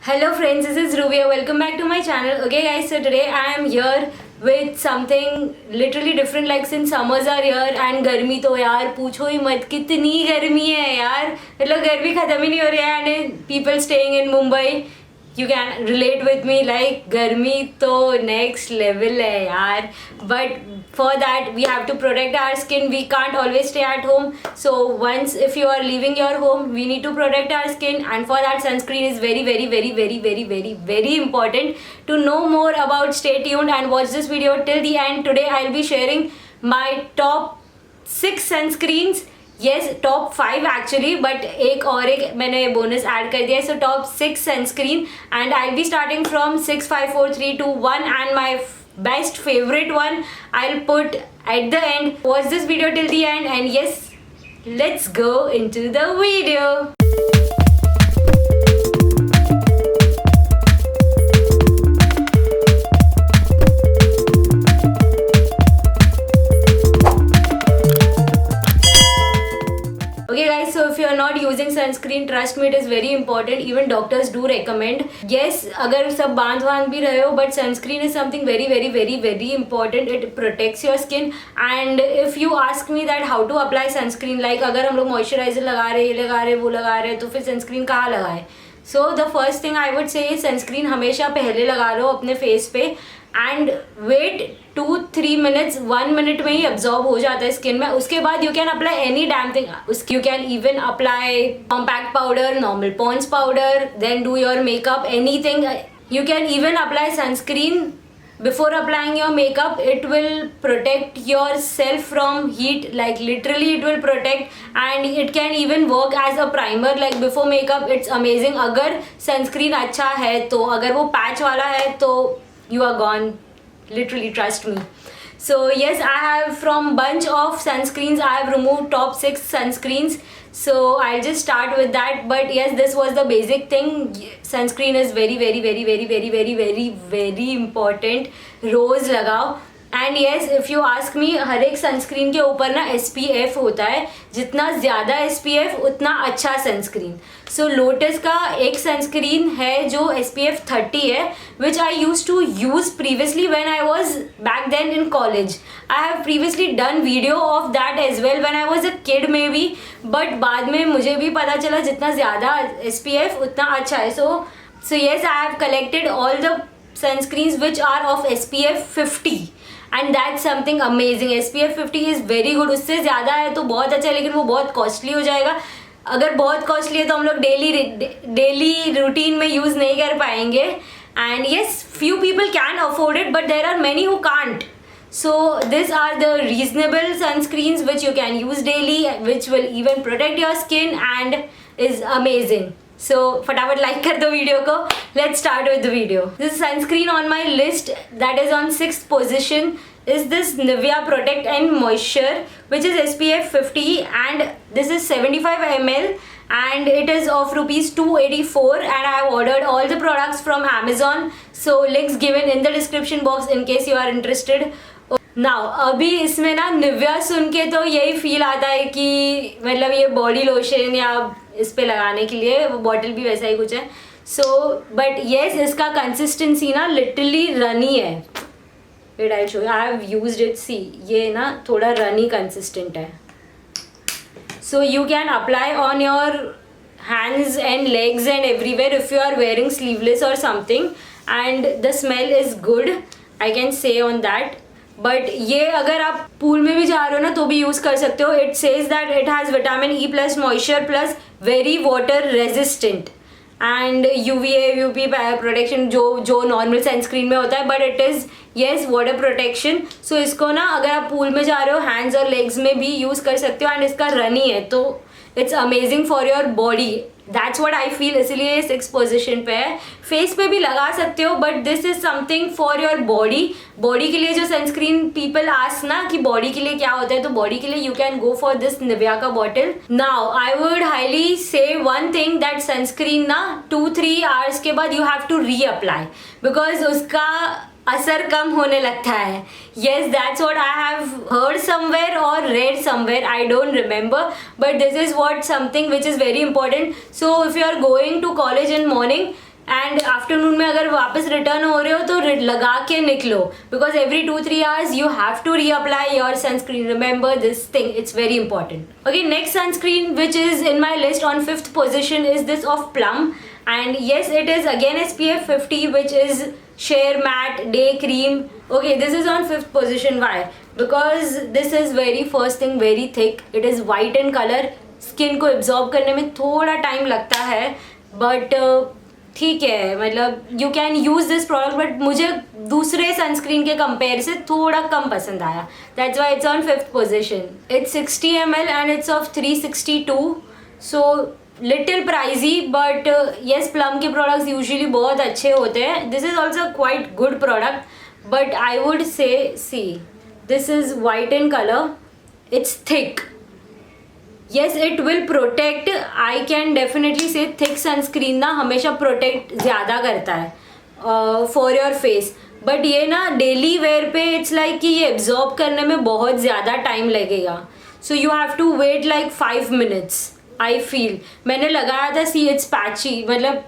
Hello friends, this is Rubia. Welcome back to my channel. Okay guys, so today I am here with something literally different. Like since summers are here and गर्मी तो यार पूछो ही मत, कितनी गर्मी है यार. मतलब गर्मी खत्म ही नहीं हो रही है. And people staying in Mumbai, you can relate with me. Like गर्मी तो next level है यार. But for that we have to protect our skin. We can't always stay at home. So once if you are leaving your home, we need to protect our skin, and for that sunscreen is very important. To know more about, stay tuned and watch this video till the end. Today I'll be sharing my top 6 sunscreens. Yes, top 5 actually, but एक मैंने bonus add कर दिया है. So top 6 sunscreen, and I'll be starting from 6, 5, 4, 3, 2, 1, and my best favorite one I'll put at the end. Watch this video till the end, and yes, let's go into the video. Okay guys, so if you are not using sunscreen, trust me, it is very important. Even doctors do recommend. Yes, अगर सब बांध भी रहे हो, but sunscreen is something very important. It protects your skin. And if you ask me that how to apply sunscreen, like अगर हम लोग moisturizer लगा रहे, ये लगा रहे, वो लगा रहे, तो फिर sunscreen कहाँ लगाए? So the first thing I would say is sunscreen हमेशा पहले लगा लो अपने face पे, and wait 2-3 minutes, 1 minute में ही absorb हो जाता है स्किन में. उसके बाद you can apply any damn thing. You can even apply compact powder, normal Pond's powder, then do your makeup, anything. You can even apply sunscreen before applying your makeup. It will protect yourself from heat, like literally it will protect, and it can even work as a primer. Like before makeup, it's amazing. अगर sunscreen अच्छा है तो, अगर वो patch वाला है तो you are gone, literally, trust me. So yes, I have from bunch of sunscreens, I have removed top 6 sunscreens. So I'll just start with that. But yes, this was the basic thing. Sunscreen is very important. Rose लगाओ. And yes, if you ask me, हर एक sunscreen के ऊपर ना SPF होता है. जितना ज़्यादा SPF उतना अच्छा सनस्क्रीन. सो लोटस का एक सनस्क्रीन है जो SPF 30 है, which I use to use previously when I was back then in college. I have previously done video of that as well when I was a kid maybe, but बाद में मुझे भी पता चला जितना ज़्यादा SPF उतना अच्छा है. So yes, I have collected all the sunscreens which are of SPF 50, and that's something amazing. SPF 50 is very good. उससे ज़्यादा है तो बहुत अच्छा है, लेकिन वो बहुत कॉस्टली हो जाएगा. अगर बहुत कॉस्टली है तो हम लोग डेली रूटीन में यूज़ नहीं कर पाएंगे. And yes, few people can afford it, but there are many who can't. So these are the reasonable sunscreens which you can use daily, which will even protect your skin and is amazing. So फटाफट like कर दो video को. Let's start with the video. This sunscreen on my list that is on 6th position is this Nivea Protect and Moisture, which is SPF 50, and this is 75 ml, and it is of rupees 284, and I have ordered all the products from Amazon. So links given in the description box in case you are interested. Now अभी इसमें ना Nivea सुन के तो यही feel आता है कि मतलब ये बॉडी लोशन या इस पे लगाने के लिए, वो बॉटल भी वैसा ही कुछ है. सो बट येस, इसका कंसिस्टेंसी ना लिटरली रनी है. Wait I show, I have used it. See, ये ना थोड़ा रनी कंसिस्टेंट है. So you can apply on your hands and legs and everywhere if you are wearing sleeveless or something, and the smell is good, I can say on that. But ये अगर आप pool में भी जा रहे हो ना तो भी यूज़ कर सकते हो. It says that it has vitamin E plus moisture plus very water resistant and UV protection जो नॉर्मल सनस्क्रीन में होता है, but it is yes water protection. So इसको ना अगर आप पूल में जा रहे हो हैंड्स और लेग्स में भी यूज़ कर सकते हो, एंड इसका रनी है तो it's amazing for your body. That's what I feel, इसलिए 6 पोजिशन पे है. फेस पे भी लगा सकते हो, but this is something for your body. Body के लिए जो सनस्क्रीन पीपल आस्क ना कि बॉडी के लिए क्या होता है, तो बॉडी के लिए you can go for this Nivea का bottle. Now I would highly say one thing, that sunscreen ना 2-3 आवर्स के बाद you have to reapply, because उसका असर कम होने लगता है. Yes, that's what I have heard somewhere और read somewhere, I don't remember, but this is what something which is very important. So if you are going to college in morning and and afternoon में अगर वापस return हो रहे हो तो लगा के निकलो, because every 2-3 hours you have to reapply your sunscreen. Remember this thing, it's very important. Okay, next sunscreen which is in my list on 5th position is this of Plum, and yes, it is again SPF 50, which is sheer matte day cream. Okay, this is on 5th position. Why? Because this is very first thing, very thick. It is white in color. Skin को absorb करने में थोड़ा time लगता है, but ठीक है, मतलब you can use this product. But मुझे दूसरे सनस्क्रीन के कंपेयर से थोड़ा कम पसंद आया. That's why it's on 5th position. It's 60 ml and it's of 362. So little pricey, but yes, plum के प्रोडक्ट्स यूजुअली बहुत अच्छे होते हैं. This is also quite good product, but I would say see this is white in colour. It's thick. Yes, it will protect. I can definitely से thick sunscreen ना हमेशा protect ज़्यादा करता है फॉर योर फेस. बट ये ना daily wear पे it's like कि ये एब्जॉर्ब करने में बहुत ज़्यादा टाइम लगेगा. So you have to wait like 5 minutes. I feel मैंने लगाया था, सी इट्स पैची, मतलब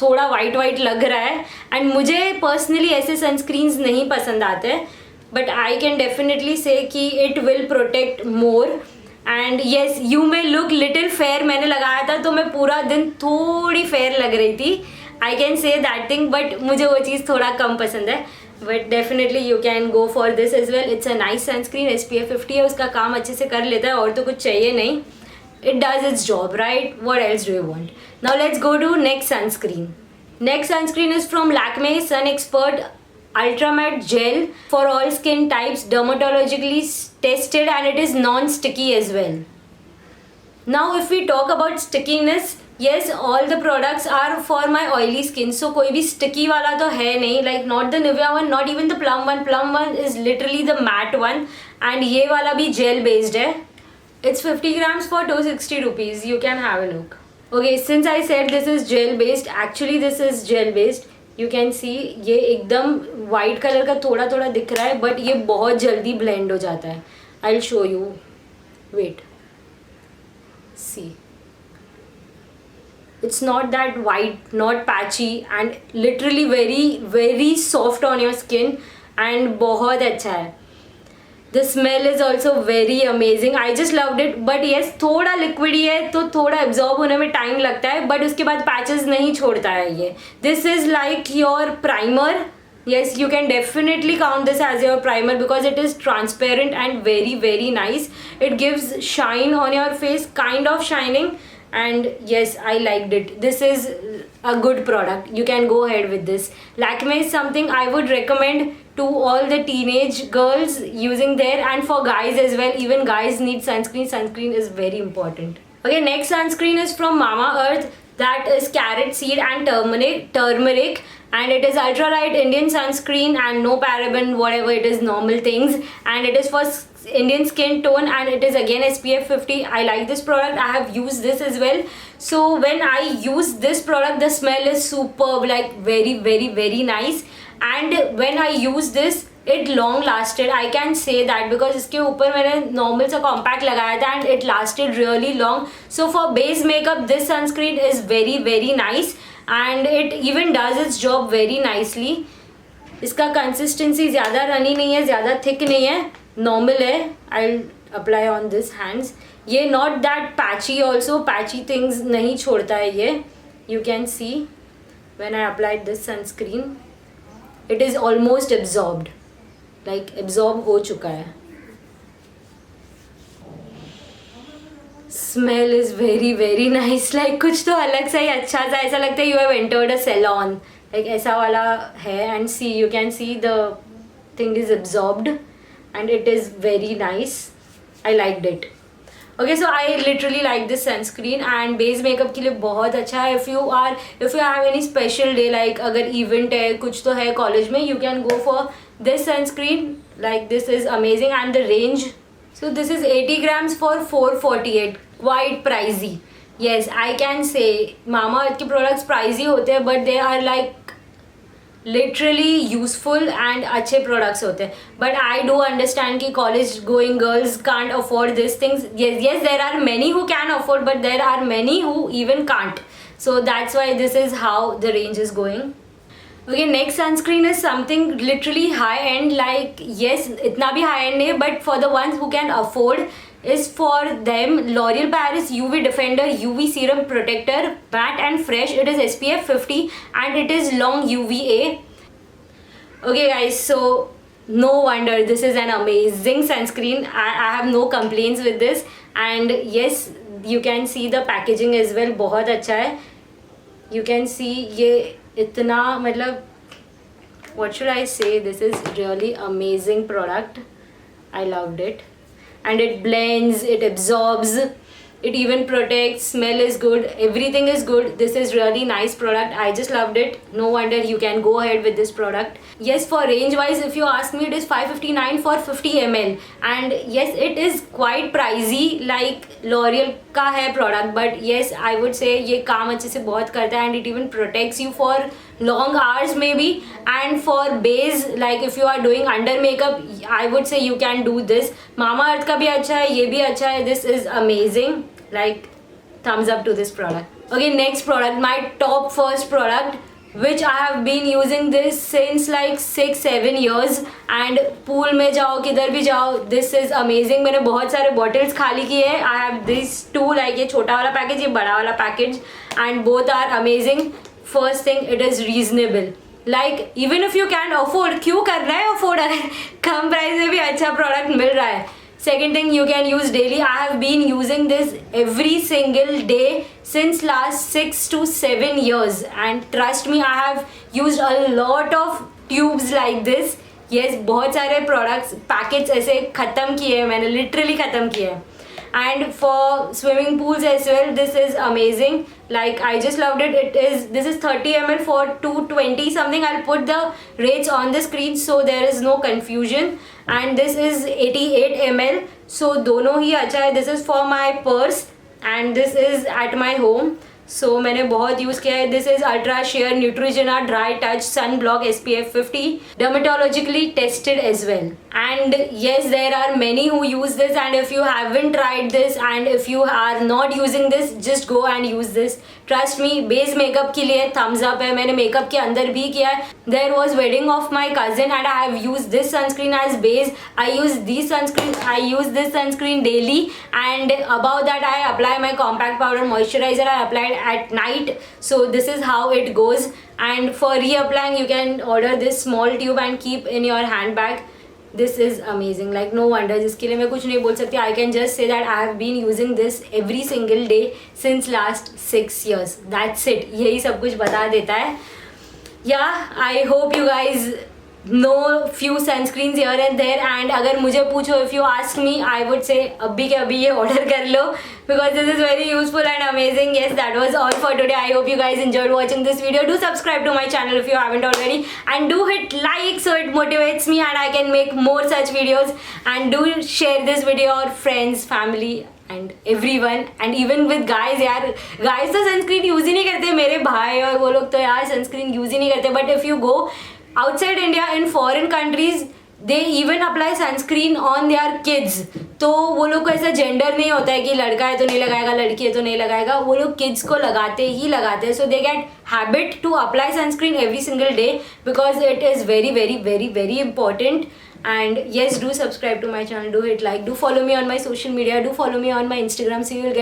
थोड़ा वाइट वाइट लग रहा है. एंड मुझे पर्सनली ऐसे सनस्क्रीन्स नहीं पसंद आते, बट आई कैन डेफिनेटली से कि it will protect more. And yes, you may look little fair. मैंने लगाया था तो मैं पूरा दिन थोड़ी फेयर लग रही थी. I can say that thing, but मुझे वो चीज़ थोड़ा कम पसंद है. But definitely you can go for this as well. It's a nice sunscreen. SPF 50 है, उसका काम अच्छे से कर लेता है, और तो कुछ चाहिए नहीं. It does its job, right? What else do you want? Now let's go to next sunscreen. Next sunscreen is from Lakme Sun Expert Ultra Matte Gel for all skin types, dermatologically tested, and it is non-sticky as well. Now if we talk about stickiness, yes, all the products are for my oily skin, so कोई भी sticky वाला तो है नहीं. Like not the Nivea one, not even the Plum one. Plum one is literally the matte one, and ये वाला भी gel based है. It's 50 grams for 260 rupees. You can have a look. Okay, since I said this is gel based, actually this is gel based. You can see ये एकदम white color का थोड़ा थोड़ा दिख रहा है, but ये बहुत जल्दी blend हो जाता है. I'll show you. Wait. See. It's not that white, not patchy, and literally very very soft on your skin, and बहुत अच्छा है. The smell is also very amazing. I just loved it. But yes, थोड़ा liquid है तो थोड़ा absorb होने में time लगता है, but उसके बाद patches नहीं छोड़ता है ये. This is like your primer. Yes, you can definitely count this as your primer because it is transparent and very very nice. It gives shine on your face, kind of shining. And yes, I liked it. This is a good product. You can go ahead with this. Lakme is something I would recommend to all the teenage girls using there, and for guys as well. Even guys need sunscreen. Sunscreen is very important. Okay, next sunscreen is from Mamaearth. That is carrot seed and turmeric, and it is ultra light Indian sunscreen and no paraben, whatever it is, normal things, and it is for Indian skin tone, and it is again SPF 50. I like this product. I have used this as well. So when I use this product, the smell is superb, like very very very nice. And when I use this, it long lasted. I can say that because इसके ऊपर मैंने normal सा compact लगाया था and it lasted really long. So for base makeup, this sunscreen is very very nice, and it even does its job very nicely. इसका consistency ज़्यादा runny नहीं है, ज़्यादा thick नहीं है, normal है. I'll apply on this hands. ये not that patchy also. Patchy things नहीं छोड़ता है ये. You can see when I applied this sunscreen, it is almost absorbed, like absorb हो चुका है. Smell is very very nice. Like कुछ तो अलग सा ही अच्छा सा, ऐसा लगता है you have entered a salon. Like ऐसा वाला है. And see, you can see the thing is absorbed, and it is very nice. I liked it. Okay, so I literally like this sunscreen, and base makeup के लिए बहुत अच्छा है. If you have any special day, like अगर event है, कुछ तो है college में, you can go for this sunscreen. Like this is amazing, and the range. So this is 80 grams for 448. Quite pricey. Yes, I can say Mamaearth के products pricey होते हैं, but they are like literally useful and अच्छे products होते हैं. But I do understand कि college going girls can't afford these things. Yes, there are many who can afford, but there are many who even can't. So that's why this is how the range is going. Okay, next sunscreen is something literally high end, like yes, itna bhi high end nahi, but for the ones who can afford, is for them L'Oreal Paris UV Defender UV Serum Protector, matte and fresh. It is SPF 50 and it is long UVA. Okay guys, so no wonder this is an amazing sunscreen. I have no complaints with this, and yes, you can see the packaging as well, बहुत अच्छा है. You can see ये इतना मतलब, what should I say, this is really amazing product. I loved it, and it blends, it absorbs, it even protects, smell is good, everything is good. This is really nice product. I just loved it. No wonder you can go ahead with this product. Yes, for range wise, if you ask me, it is 559 for 50 ml, and yes, it is quite pricey like L'Oreal का है product, but yes, I would say ये काम अच्छे से बहुत करता है, and it even protects you for long hours maybe. And for base, like if you are doing under makeup, I would say you can do this. Mamaearth का भी अच्छा है, ये भी अच्छा है. This is amazing. Like, thumbs up to this product. Okay, next product, my top first product, which I have been using this since like 6-7 years, and pool में जाओ किधर भी जाओ, this is amazing. मैंने बहुत सारे bottles खाली किए हैं. I have these two, like ये छोटा वाला package, ये बड़ा वाला package, and both are amazing. First thing, it is reasonable. Like even if you can afford, क्यों कर रहा है afford अगर कम price में भी अच्छा product मिल रहा है. Second thing, you can use daily. I have been using this every single day since last 6 to 7 years, and trust me, I have used a lot of tubes like this. Yes, बहुत सारे products packets ऐसे ख़त्म किए हैं मैंने, literally ख़त्म किए हैं. And for swimming pools as well, this is amazing. Like I just loved it. This is 30 ml for 220 something. I'll put the rates on the screen so there is no confusion. And this is 88 ml. So दोनों ही अच्छा है. This is for my purse and this is at my home. So मैंने बहुत use किया है. This is Ultra Sheer Neutrogena Dry Touch Sunblock SPF 50, dermatologically tested as well. And yes, there are many who use this, and if you haven't tried this and if you are not using this, just go and use this. Trust me, base makeup के लिए thumbs up है. मैंने makeup के अंदर भी किया है. There was wedding of my cousin and I have used this sunscreen as base. I use this sunscreen daily, and above that I apply my compact powder moisturizer. I applied at night, so this is how it goes. And for reapplying, you can order this small tube and keep in your handbag. This is amazing. Like no wonder, जिसके लिए मैं कुछ नहीं बोल सकती. I can just say that I have been using this every single day since last 6 years. That's it. यही सब कुछ बता देता है. Yeah, I hope you guys know few sunscreens here and there, and अगर मुझे पूछो, if you ask me, I would say अभी के अभी ये order कर लो, because this is very useful and amazing. Yes, that was all for today. I hope you guys enjoyed watching this video. Do subscribe to my channel if you haven't already, and do hit like so it motivates me and I can make more such videos. And do share this with your friends, family and everyone, and even with guys. यार guys तो sunscreen use ही नहीं करते. मेरे भाई और वो लोग तो यार sunscreen यूज़ ही नहीं करते. But if you go outside India, in foreign countries, they even apply sunscreen on their kids. तो वो लोग को ऐसा जेंडर नहीं होता है कि लड़का है तो नहीं लगाएगा, लड़की है तो नहीं लगाएगा. वो लोग किड्स को लगाते ही लगाते हैं. So they get habit to apply sunscreen every single day because it is very very very very important. And yes, do subscribe to my channel, do hit like, do follow me on my social media, do follow me on my Instagram, so you will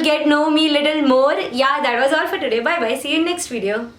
get know me little more. Yeah, that was all for today. Bye bye, see you in next video.